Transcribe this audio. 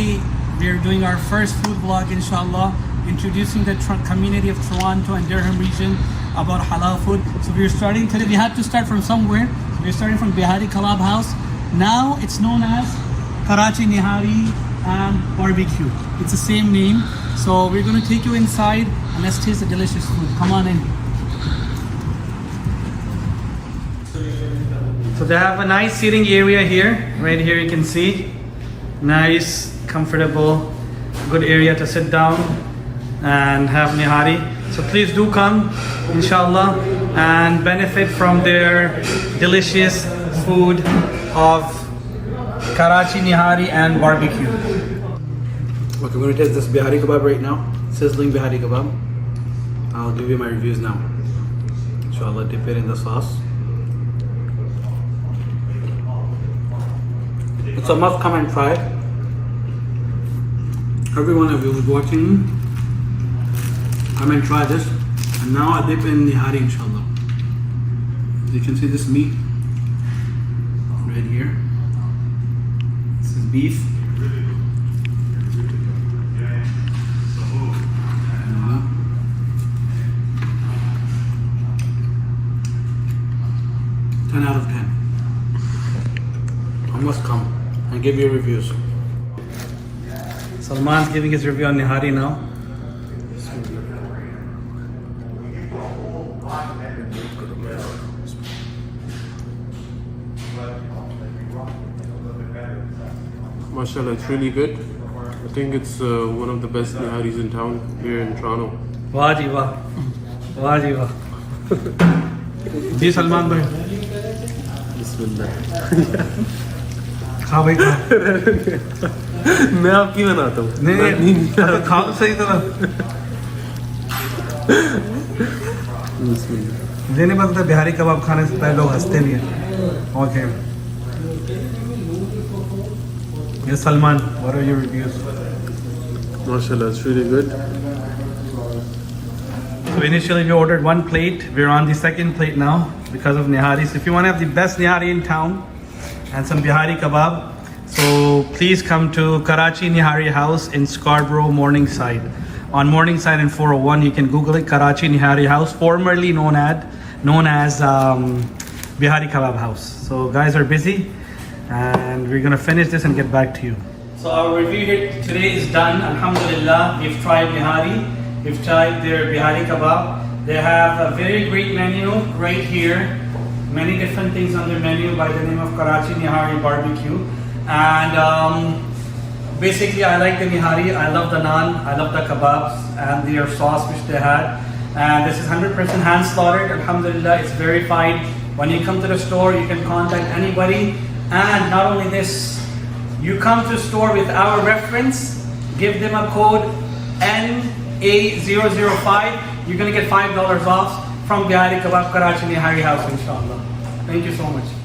today we're doing our first food vlog, inshallah, introducing the community of Toronto and Durham region about halal food. So we're starting today. We had to start from somewhere. We're starting from Nihari Kabab house. Now it's known as Karachi Nihari and Barbecue. It's the same name. So we're going to take you inside and let's taste the delicious food. Come on in. So they have a nice seating area here. Right here you can see. Nice, comfortable, good area to sit down and have nihari. So please do come, inshallah, and benefit from their delicious food of Karachi Nihari and Barbecue. Okay, we're gonna taste this Bihari Kabab right now. Sizzling Bihari Kabab. I'll give you my reviews now. Inshallah, dip it in the sauce. It's a must come and try. Every one of you who's watching, come and try this. And now I dip in nihari, inshallah. As you can see, this meat right here. This is beef. 10 out of 10. I must come and give you reviews. Salman's giving his review on Nihari now. MashaAllah, it's really good. I think it's one of the best Niharis in town here in Toronto. Wah ji wah. Wah ji wah. Ji Salman bhai. Bismillah. खा भाई खा मैं आपकी बनाता हूँ नहीं खा तो सही तरह मुझे नहीं पता था बिहारी कबाब खाने से पहले लोग हंसते नहीं हैं ओके ये Salman what are your reviews? MashaAllah, it's really good. So initially we ordered one plate. We're on the second plate now because of nihari. So if you want to have the best nihari in town and some Bihari Kabab, so please come to Karachi Nihari House in Scarborough, Morningside. On Morningside and 401, you can Google it, Karachi Nihari House, formerly known as Bihari Kabab House. So guys are busy and we're gonna finish this and get back to you. So our review here today is done, alhamdulillah. We've tried Nihari, we've tried their Bihari Kabab. They have a very great menu right here. Many different things on their menu by the name of Karachi Nihari Barbecue. And basically I like the Nihari, I love the naan, I love the kebabs and their sauce which they had. And this is 100% hand slaughtered, alhamdulillah, it's verified. When you come to the store, you can contact anybody. And not only this, you come to the store with our reference, give them a code NA005, you're gonna get $5 off from Bihari Kabab Karachi Nihari House, inshallah. Thank you so much.